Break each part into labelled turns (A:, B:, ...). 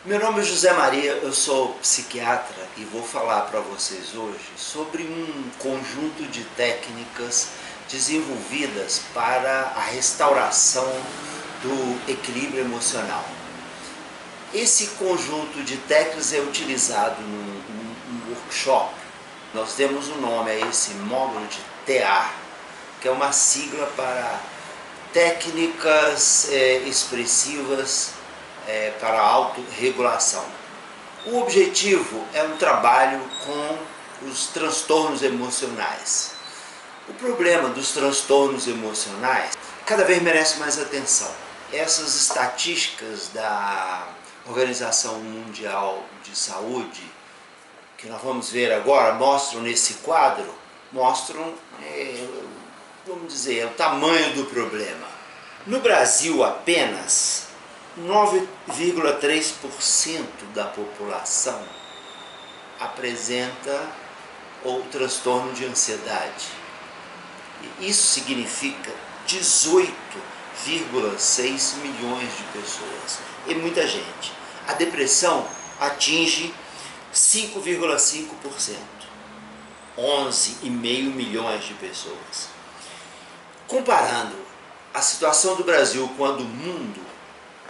A: Meu nome é José Maria, eu sou psiquiatra e vou falar para vocês hoje sobre um conjunto de técnicas desenvolvidas para a restauração do equilíbrio emocional. Esse conjunto de técnicas é utilizado num workshop. Nós demos um nome a esse módulo de TEAR, que é uma sigla para técnicas expressivas para a autorregulação. O objetivo é um trabalho com os transtornos emocionais. O problema dos transtornos emocionais cada vez merece mais atenção. Essas estatísticas da Organização Mundial de Saúde, que nós vamos ver agora, mostram nesse quadro, vamos dizer, o tamanho do problema. No Brasil, apenas 9,3% da população apresenta o transtorno de ansiedade. Isso significa 18,6 milhões de pessoas. É muita gente. A depressão atinge 5,5%. 11,5 milhões de pessoas. Comparando a situação do Brasil com a do mundo,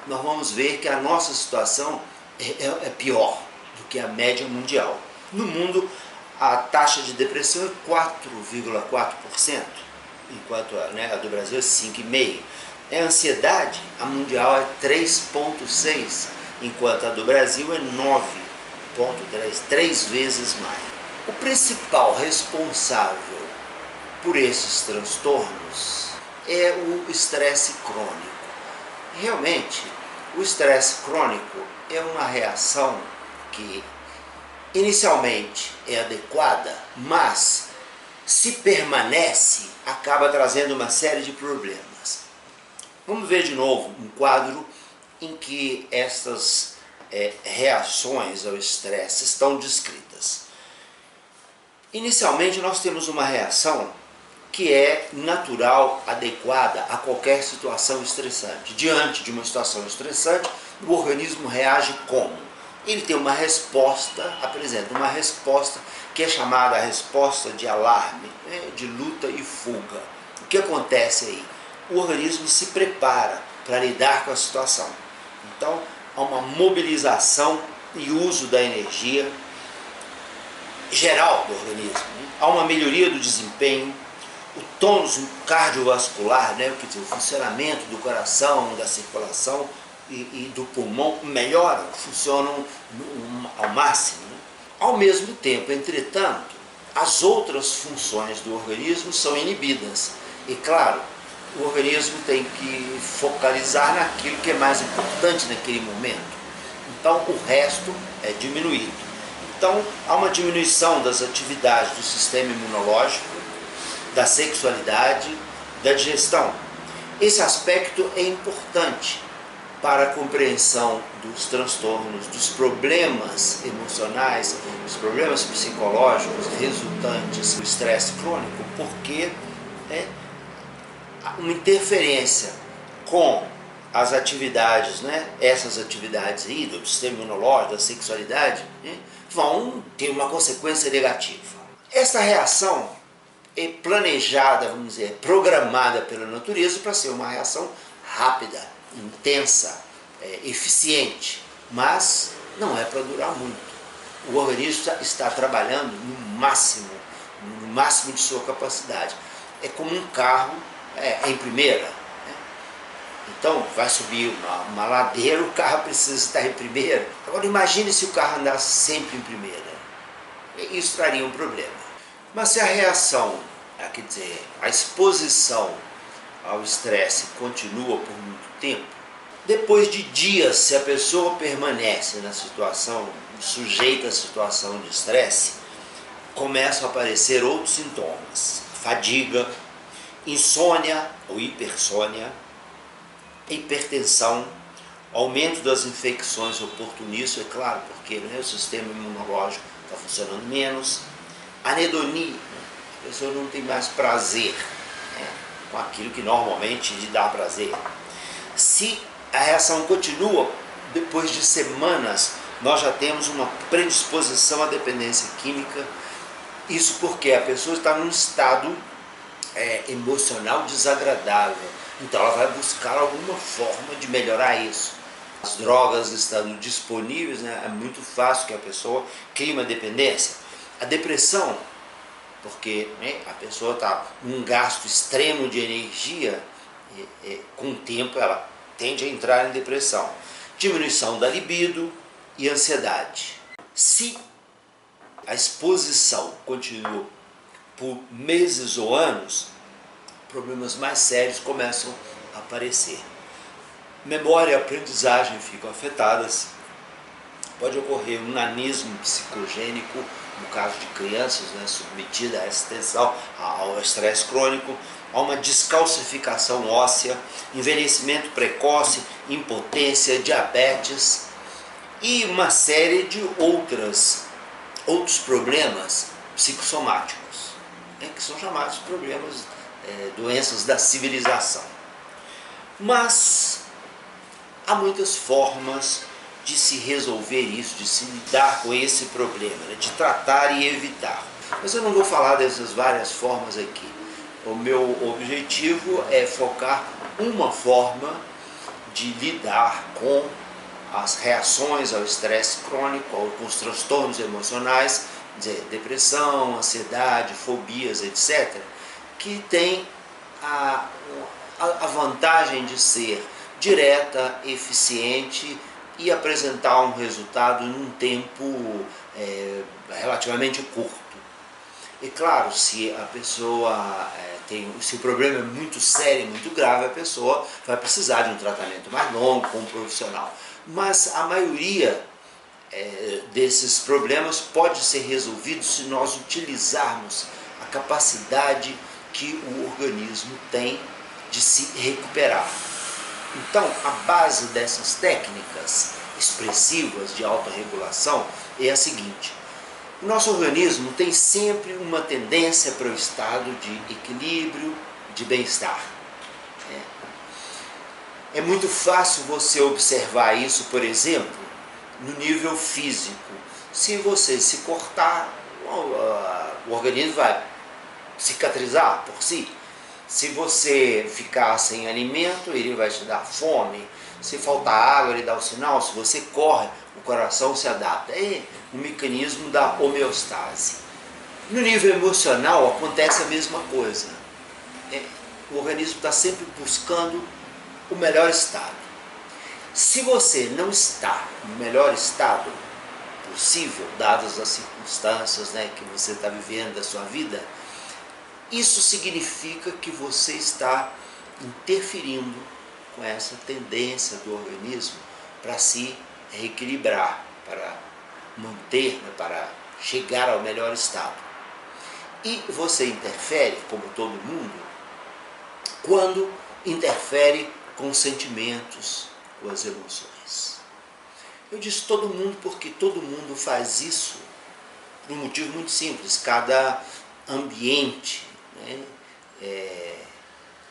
A: nós vamos ver que a nossa situação é pior do que a média mundial. No mundo, a taxa de depressão é 4,4%, enquanto a do Brasil é 5,5%. A ansiedade, a mundial é 3,6%, enquanto a do Brasil é 9,3%, 3 vezes mais. O principal responsável por esses transtornos é o estresse crônico. Realmente, o estresse crônico é uma reação que inicialmente é adequada, mas se permanece, acaba trazendo uma série de problemas. Vamos ver de novo um quadro em que essas reações ao estresse estão descritas. Inicialmente, nós temos uma reação que é natural, adequada a qualquer situação estressante. Diante de uma situação estressante, o organismo reage como? Ele tem uma resposta, apresenta uma resposta que é chamada a resposta de alarme, de luta e fuga. O que acontece aí? O organismo se prepara para lidar com a situação. Então, há uma mobilização e uso da energia geral do organismo. Há uma melhoria do desempenho, o tônus cardiovascular, quer dizer, o funcionamento do coração, da circulação e do pulmão melhoram, funcionam ao máximo. Ao mesmo tempo, entretanto, as outras funções do organismo são inibidas. E claro, o organismo tem que focalizar naquilo que é mais importante naquele momento. Então, o resto é diminuído. Então, há uma diminuição das atividades do sistema imunológico, da sexualidade, da digestão. Esse aspecto é importante para a compreensão dos transtornos, dos problemas emocionais, dos problemas psicológicos resultantes do estresse crônico, porque uma interferência com as atividades, essas atividades aí do sistema imunológico, da sexualidade, vão ter uma consequência negativa. Essa reação é planejada, vamos dizer, programada pela natureza para ser uma reação rápida, intensa, eficiente, mas não é para durar muito. O organismo está trabalhando no máximo de sua capacidade. É como um carro em primeira. Então, vai subir uma ladeira, o carro precisa estar em primeira. Agora, imagine se o carro andasse sempre em primeira. Isso traria um problema. Mas se a reação, quer dizer, a exposição ao estresse continua por muito tempo, depois de dias, se a pessoa permanece na situação, sujeita à situação de estresse, começam a aparecer outros sintomas: fadiga, insônia ou hipersônia, hipertensão, aumento das infecções oportunistas, é claro, porque o sistema imunológico está funcionando menos, anedonia, a pessoa não tem mais prazer com aquilo que normalmente lhe dá prazer. Se a reação continua depois de semanas, nós já temos uma predisposição à dependência química. Isso porque a pessoa está num estado emocional desagradável. Então ela vai buscar alguma forma de melhorar isso. As drogas estando disponíveis, né, é muito fácil que a pessoa crie uma dependência. A depressão, porque né, a pessoa está num gasto extremo de energia, com o tempo ela tende a entrar em depressão. Diminuição da libido e ansiedade. Se a exposição continua por meses ou anos, problemas mais sérios começam a aparecer. Memória e aprendizagem ficam afetadas. Pode ocorrer um nanismo psicogênico, no caso de crianças, né, submetidas a essa tensão, ao estresse crônico, a uma descalcificação óssea, envelhecimento precoce, impotência, diabetes e uma série de outros problemas psicossomáticos, né, que são chamados problemas, doenças da civilização. Mas há muitas formas de se resolver isso, de se lidar com esse problema, né, de tratar e evitar. Mas eu não vou falar dessas várias formas aqui. O meu objetivo é focar uma forma de lidar com as reações ao estresse crônico, com os transtornos emocionais, depressão, ansiedade, fobias, etc., que tem a vantagem de ser direta, eficiente e apresentar um resultado num tempo relativamente curto. E claro, se a pessoa se o problema é muito sério, muito grave, a pessoa vai precisar de um tratamento mais longo com um profissional. Mas a maioria desses problemas pode ser resolvido se nós utilizarmos a capacidade que o organismo tem de se recuperar. Então, a base dessas técnicas expressivas de autorregulação é a seguinte: o nosso organismo tem sempre uma tendência para o estado de equilíbrio, de bem-estar. É muito fácil você observar isso, por exemplo, no nível físico. Se você se cortar, o organismo vai cicatrizar por si. Se você ficar sem alimento, ele vai te dar fome. Se faltar água, ele dá o sinal. Se você corre, o coração se adapta. É o mecanismo da homeostase. No nível emocional acontece a mesma coisa. O organismo está sempre buscando o melhor estado. Se você não está no melhor estado possível, dadas as circunstâncias, né, que você está vivendo da sua vida, isso significa que você está interferindo com essa tendência do organismo para se reequilibrar, para manter, né, para chegar ao melhor estado. E você interfere, como todo mundo, quando interfere com os sentimentos, com as emoções. Eu disse todo mundo porque todo mundo faz isso por um motivo muito simples. Cada ambiente, né,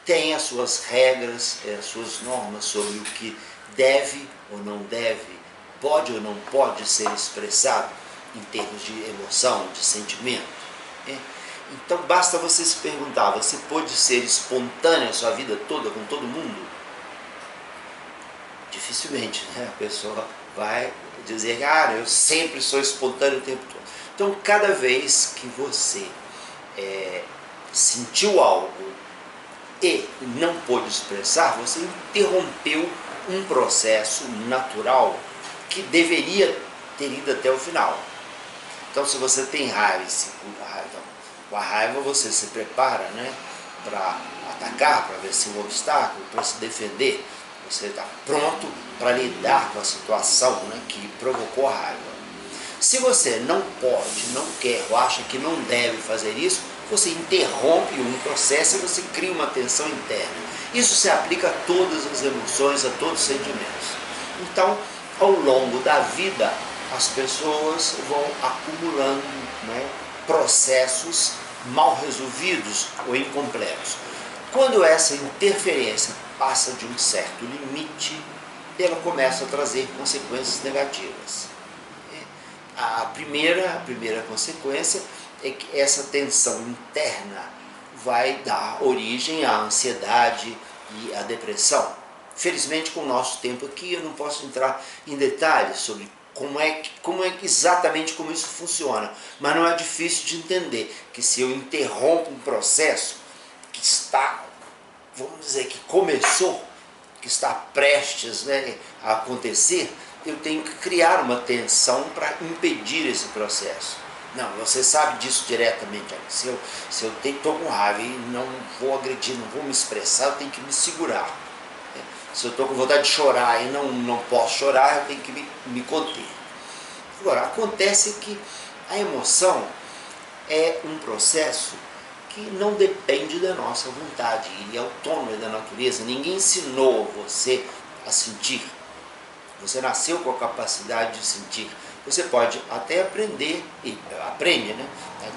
A: tem as suas regras, as suas normas sobre o que deve ou não deve, pode ou não pode ser expressado em termos de emoção, de sentimento. Então basta você se perguntar: você pode ser espontâneo a sua vida toda com todo mundo? Dificilmente, né? A pessoa vai dizer: eu sempre sou espontâneo o tempo todo. Então, cada vez que você sentiu algo e não pôde expressar, você interrompeu um processo natural que deveria ter ido até o final. Então, se você tem raiva e segura a raiva, com a raiva você se prepara, né, para atacar, para vencer um obstáculo, para se defender. Você está pronto para lidar com a situação, né, que provocou a raiva. Se você não pode, não quer ou acha que não deve fazer isso, você interrompe um processo e você cria uma tensão interna. Isso se aplica a todas as emoções, a todos os sentimentos. Então, ao longo da vida, as pessoas vão acumulando, né, processos mal resolvidos ou incompletos. Quando essa interferência passa de um certo limite, ela começa a trazer consequências negativas. A primeira consequência é que essa tensão interna vai dar origem à ansiedade e à depressão. Felizmente, com o nosso tempo aqui, eu não posso entrar em detalhes sobre exatamente como isso funciona, mas não é difícil de entender que se eu interrompo um processo que está, vamos dizer, que começou, que está prestes, né, a acontecer, eu tenho que criar uma tensão para impedir esse processo. Não, você sabe disso diretamente. Se eu estou com raiva e não vou agredir, não vou me expressar, eu tenho que me segurar. Se eu estou com vontade de chorar e não posso chorar, eu tenho que me conter. Agora, acontece que a emoção é um processo que não depende da nossa vontade, ele é autônomo da natureza. Ninguém ensinou você a sentir. Você nasceu com a capacidade de sentir. Você pode até aprender, e aprende, né?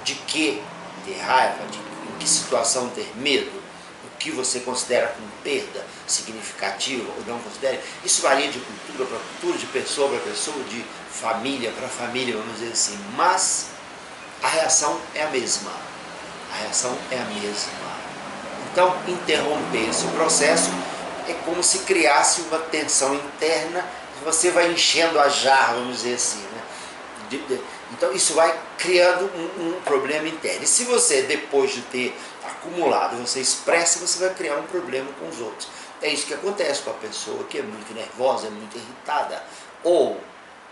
A: De que ter raiva, em que situação ter medo, o que você considera como perda significativa ou não considera. Isso varia de cultura para cultura, de pessoa para pessoa, de família para família, vamos dizer assim. Mas a reação é a mesma. A reação é a mesma. Então, interromper esse processo é como se criasse uma tensão interna. Você vai enchendo a jarra, vamos dizer assim, né? Então isso vai criando um problema interno. E se você, depois de ter acumulado, você expressa, você vai criar um problema com os outros. É isso que acontece com a pessoa que é muito nervosa, é muito irritada, ou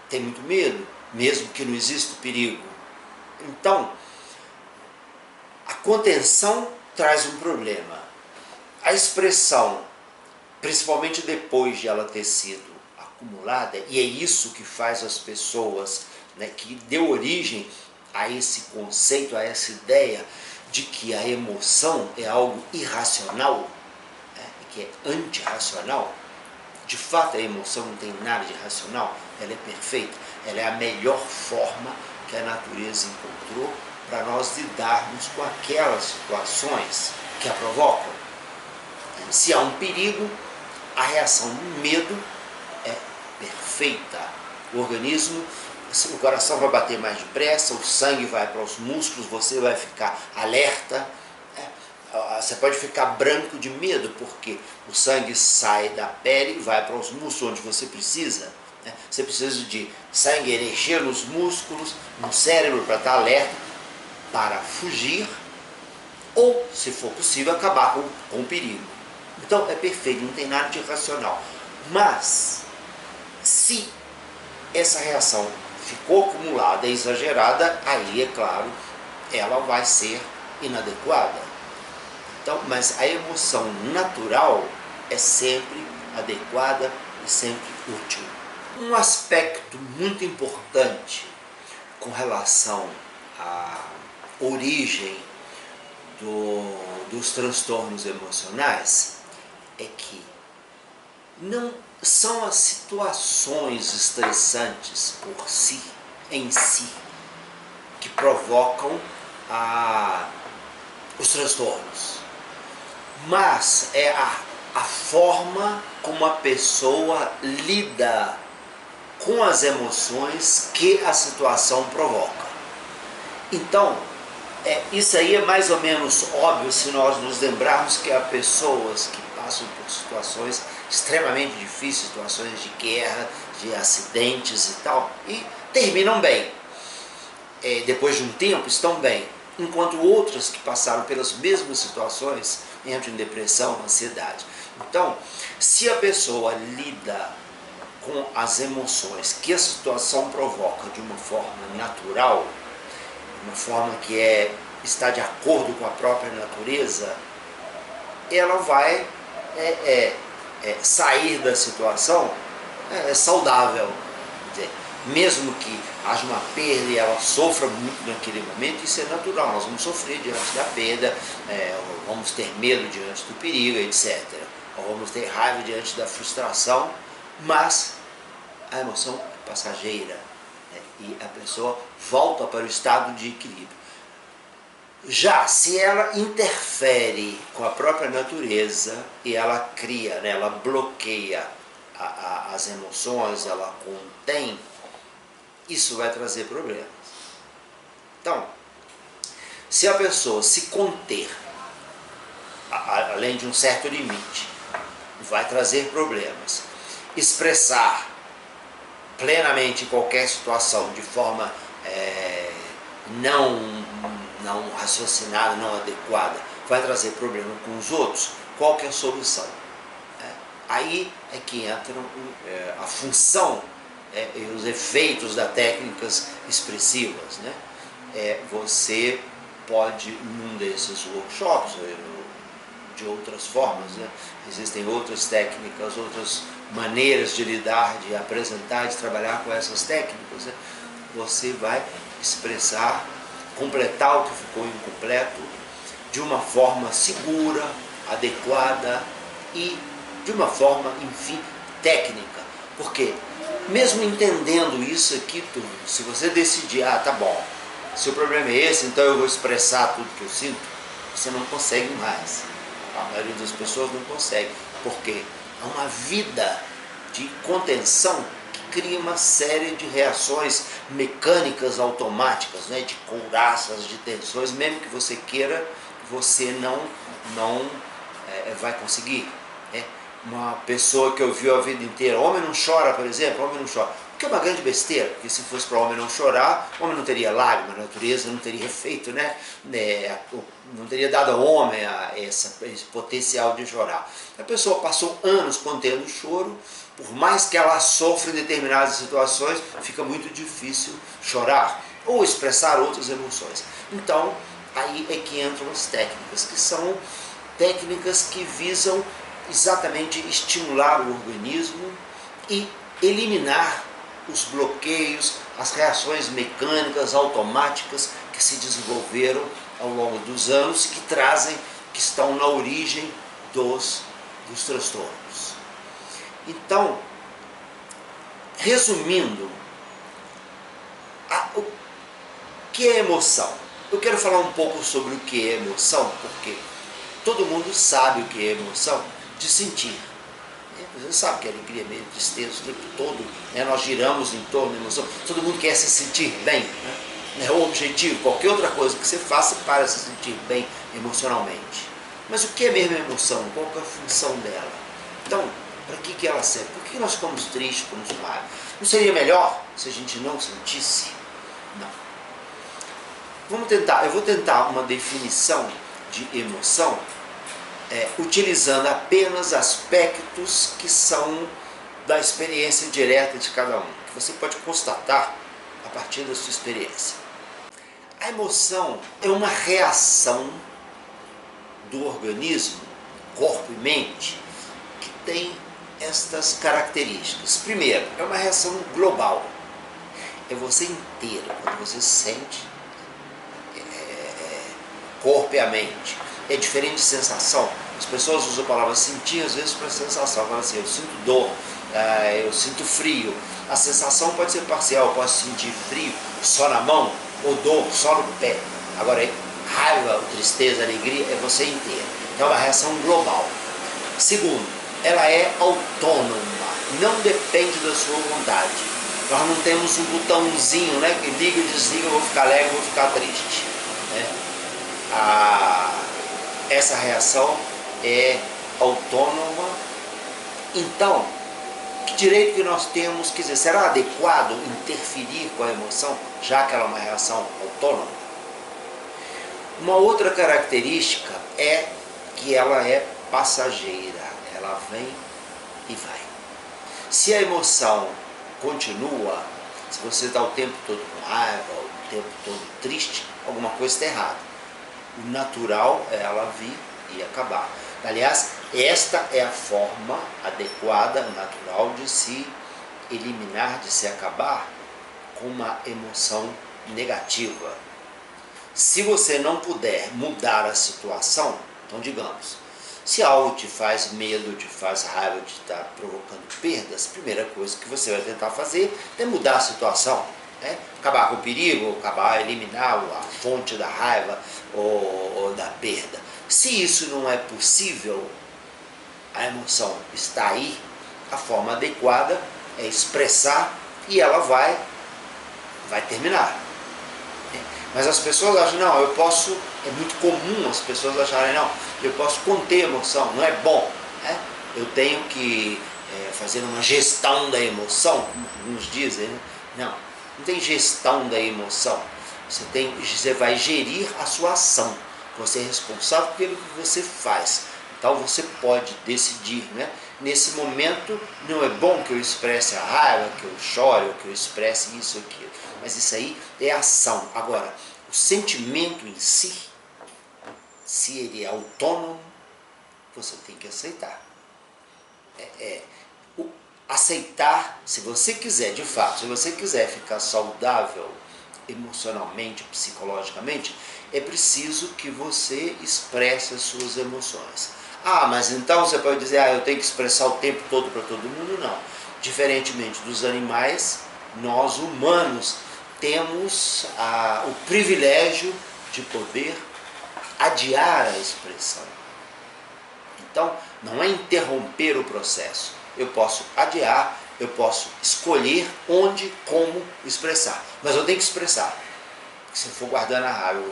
A: tem muito medo, mesmo que não exista perigo. Então, a contenção traz um problema. A expressão, principalmente depois de ela ter sido acumulada, e é isso que faz as pessoas, né, que deu origem a esse conceito, a essa ideia de que a emoção é algo irracional, né, que é antirracional. De fato, a emoção não tem nada de racional, ela é perfeita, ela é a melhor forma que a natureza encontrou para nós lidarmos com aquelas situações que a provocam. Se há um perigo, a reação do medo é perfeita. O organismo, o coração vai bater mais depressa, o sangue vai para os músculos, você vai ficar alerta. Você pode ficar branco de medo, porque o sangue sai da pele e vai para os músculos onde você precisa. Você precisa de sangue, energia nos músculos, no cérebro para estar alerta, para fugir, ou, se for possível, acabar com o perigo. Então é perfeito, não tem nada de irracional. Mas, se essa reação ficou acumulada, exagerada, aí, é claro, ela vai ser inadequada. Então, mas a emoção natural é sempre adequada e sempre útil. Um aspecto muito importante com relação à origem dos transtornos emocionais é que não são as situações estressantes por si, em si, que provocam os transtornos, mas é a forma como a pessoa lida com as emoções que a situação provoca. Então, isso aí é mais ou menos óbvio se nós nos lembrarmos que há pessoas que passam por situações extremamente difíceis, situações de guerra, de acidentes e tal, e terminam bem. Depois de um tempo estão bem, enquanto outras que passaram pelas mesmas situações entram em depressão, ansiedade. Então, se a pessoa lida com as emoções que a situação provoca de uma forma natural, uma forma que está de acordo com a própria natureza, ela vai sair da situação saudável. Quer dizer, mesmo que haja uma perda e ela sofra muito naquele momento, isso é natural, nós vamos sofrer diante da perda, vamos ter medo diante do perigo, etc. Ou vamos ter raiva diante da frustração, mas a emoção é passageira, né? E a pessoa volta para o estado de equilíbrio. Já se ela interfere com a própria natureza e ela cria, né, ela bloqueia as emoções, ela contém, isso vai trazer problemas. Então, se a pessoa se conter, além de um certo limite, vai trazer problemas. Expressar plenamente qualquer situação de forma não raciocinada, não adequada, vai trazer problema com os outros. Qual que é a solução? Aí é que entra a função e os efeitos das técnicas expressivas, né? Você pode, num desses workshops, de outras formas, né? Existem outras técnicas, outras maneiras de lidar, de apresentar, de trabalhar com essas técnicas, né? Você vai expressar, completar o que ficou incompleto de uma forma segura, adequada e de uma forma, enfim, técnica. Porque mesmo entendendo isso aqui tudo, se você decidir, tá bom, se o problema é esse, então eu vou expressar tudo que eu sinto, você não consegue mais. A maioria das pessoas não consegue, porque há uma vida de contenção que cria uma série de reações mecânicas automáticas, né, de couraças, de tensões, mesmo que você queira, você não vai conseguir. Uma pessoa que eu vi a vida inteira, homem não chora, por exemplo, homem não chora. O que é uma grande besteira, porque se fosse para o homem não chorar, o homem não teria lágrima, a natureza não teria feito, né? Não teria dado ao homem esse potencial de chorar. A pessoa passou anos contendo o choro, por mais que ela sofra em determinadas situações, fica muito difícil chorar ou expressar outras emoções. Então, aí é que entram as técnicas, que são técnicas que visam exatamente estimular o organismo e eliminar os bloqueios, as reações mecânicas, automáticas que se desenvolveram ao longo dos anos e que estão na origem dos transtornos. Então, resumindo, o que é emoção? Eu quero falar um pouco sobre o que é emoção, porque todo mundo sabe o que é emoção, de sentir. Você sabe que a alegria é meio tristeza o tempo todo, né? Nós giramos em torno da emoção, todo mundo quer se sentir bem, né? É o objetivo, qualquer outra coisa que você faça para se sentir bem emocionalmente. Mas o que é mesmo a emoção? Qual é a função dela? Então, para que ela serve? Por que nós ficamos tristes, ficamos mal? Não seria melhor se a gente não sentisse? Não. Eu vou tentar uma definição de emoção utilizando apenas aspectos que são da experiência direta de cada um, que você pode constatar a partir da sua experiência. A emoção é uma reação do organismo, corpo e mente, que tem estas características. Primeiro, é uma reação global. É você inteiro, quando você sente corpo e a mente. É diferente de sensação. As pessoas usam a palavra sentir, às vezes, para sensação. Falam assim, eu sinto dor, eu sinto frio. A sensação pode ser parcial, eu posso sentir frio só na mão, ou dor só no pé. Agora, raiva, tristeza, alegria, é você inteiro. Então, é uma reação global. Segundo, ela é autônoma, não depende da sua vontade. Nós não temos um botãozinho, né, que liga e desliga, eu vou ficar alegre, vou ficar triste. Né? Essa reação é autônoma. Então, que direito que nós temos, quer dizer, será adequado interferir com a emoção, já que ela é uma reação autônoma? Uma outra característica é que ela é passageira, ela vem e vai. Se a emoção continua, se você está o tempo todo com raiva, o tempo todo triste, alguma coisa está errada. O natural é ela vir e acabar. Aliás, esta é a forma adequada, natural, de se eliminar, de se acabar com uma emoção negativa. Se você não puder mudar a situação, então digamos, se algo te faz medo, te faz raiva, te está provocando perdas, a primeira coisa que você vai tentar fazer é mudar a situação. Acabar com o perigo, eliminar a fonte da raiva ou da perda. Se isso não é possível, a emoção está aí, A forma adequada é expressar e ela vai terminar. Mas as pessoas acham, não, eu posso, é muito comum as pessoas acharem, não, eu posso conter a emoção, não é bom, né? Eu tenho que fazer uma gestão da emoção, como alguns dizem, né? Não tem gestão da emoção, você vai gerir a sua ação, você é responsável pelo que você faz, então você pode decidir, né? Nesse momento não é bom que eu expresse a raiva, que eu chore, ou que eu expresse isso ou aquilo, mas isso aí é ação. Agora, o sentimento em si, se ele é autônomo, você tem que aceitar. Aceitar, se você quiser, de fato, se você quiser ficar saudável emocionalmente, psicologicamente, é preciso que você expresse as suas emoções. Ah, mas então você pode dizer, eu tenho que expressar o tempo todo para todo mundo? Não. Diferentemente dos animais, nós humanos temos o privilégio de poder adiar a expressão. Então, não é interromper o processo. Eu posso adiar, eu posso escolher onde, como expressar. Mas eu tenho que expressar. Se eu for guardando a raiva,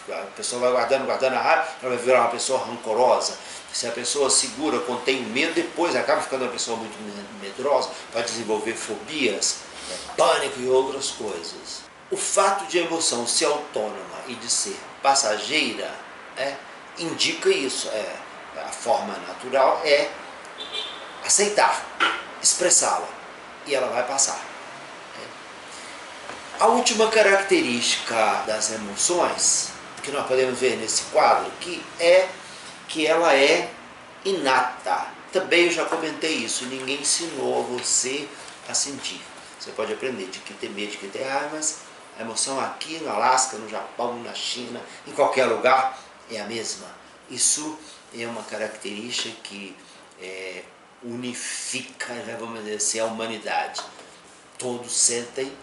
A: a pessoa vai guardando a raiva, ela vai virar uma pessoa rancorosa. Se a pessoa segura, contém o medo, depois acaba ficando uma pessoa muito medrosa, pode desenvolver fobias, pânico e outras coisas. O fato de a emoção ser autônoma e de ser passageira indica isso. A forma natural é aceitar, expressá-la, e ela vai passar. A última característica das emoções, que nós podemos ver nesse quadro aqui, é que ela é inata. Também eu já comentei isso, ninguém ensinou a você a sentir. Você pode aprender de que ter medo, de que ter raiva, mas a emoção aqui no Alasca, no Japão, na China, em qualquer lugar, é a mesma. Isso é uma característica que unifica, vamos dizer assim, a humanidade. Todos sentem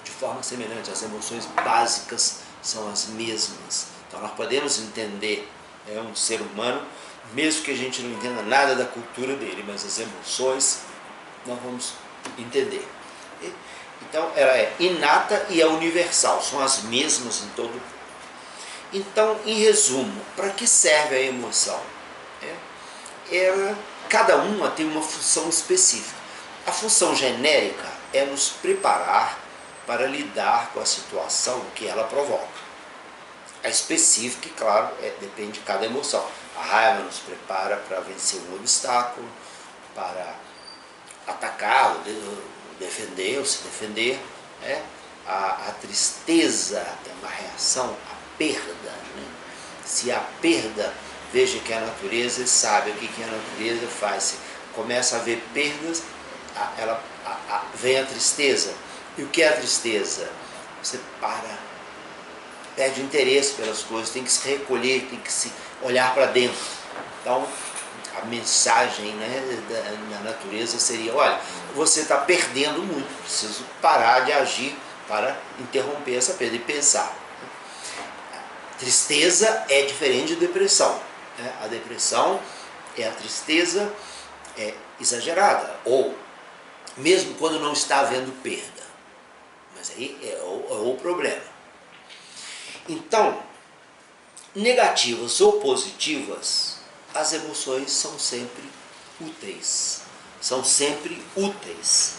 A: de forma semelhante, as emoções básicas são as mesmas. Então nós podemos entender um ser humano, mesmo que a gente não entenda nada da cultura dele, mas as emoções nós vamos entender. Então ela é inata e é universal, são as mesmas em todo o mundo. Então, em resumo, para que serve a emoção? Cada uma tem uma função específica. A função genérica é nos preparar para lidar com a situação que ela provoca. A específica, claro, depende de cada emoção. A raiva nos prepara para vencer um obstáculo, para atacar, defender ou se defender. A tristeza é uma reação à perda. Se há perda, veja que a natureza sabe o que a natureza faz. Se começa a haver perdas, vem a tristeza. E o que é a tristeza? Você perde interesse pelas coisas, tem que se recolher, tem que se olhar para dentro. Então, a mensagem da natureza seria, olha, você está perdendo muito, preciso parar de agir para interromper essa perda e pensar. Tristeza é diferente de depressão. A depressão é a tristeza exagerada, ou mesmo quando não está havendo perda. Mas aí é o problema. Então, negativas ou positivas, as emoções são sempre úteis. São sempre úteis.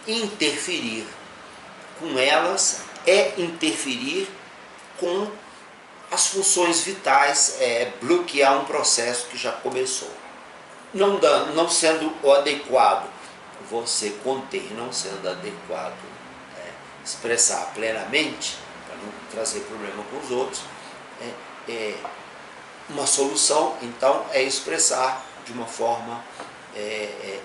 A: Interferir com elas é interferir com as funções vitais, bloquear um processo que já começou. Não sendo o adequado você conter, não sendo adequado expressar plenamente, para não trazer problema com os outros, uma solução, então, é expressar de uma forma,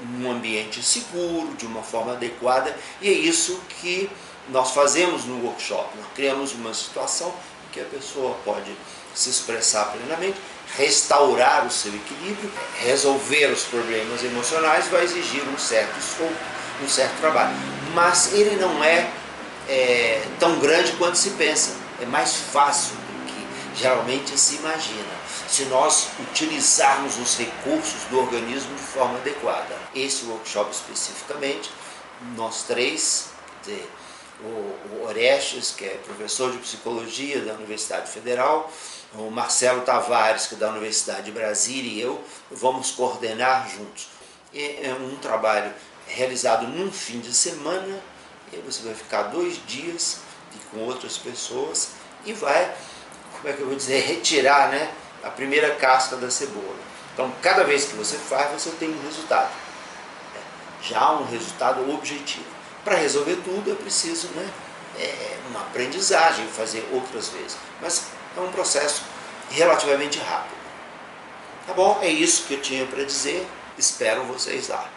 A: num ambiente seguro, de uma forma adequada, e é isso que nós fazemos no workshop. Nós criamos uma situação em que a pessoa pode se expressar plenamente, restaurar o seu equilíbrio, resolver os problemas emocionais, vai exigir um certo esforço, um certo trabalho. Mas ele não é tão grande quanto se pensa. É mais fácil do que geralmente se imagina, se nós utilizarmos os recursos do organismo de forma adequada. Esse workshop especificamente, nós três, quer dizer, o Orestes, que é professor de psicologia da Universidade Federal, o Marcelo Tavares, que é da Universidade de Brasília, e eu, vamos coordenar juntos. É um trabalho realizado num fim de semana, e você vai ficar 2 dias com outras pessoas e vai, como é que eu vou dizer, retirar, né, a primeira casca da cebola. Então, cada vez que você faz, você tem um resultado. Já um resultado objetivo. Para resolver tudo é preciso, né, uma aprendizagem, fazer outras vezes. Mas é um processo relativamente rápido. Tá bom? É isso que eu tinha para dizer. Espero vocês lá.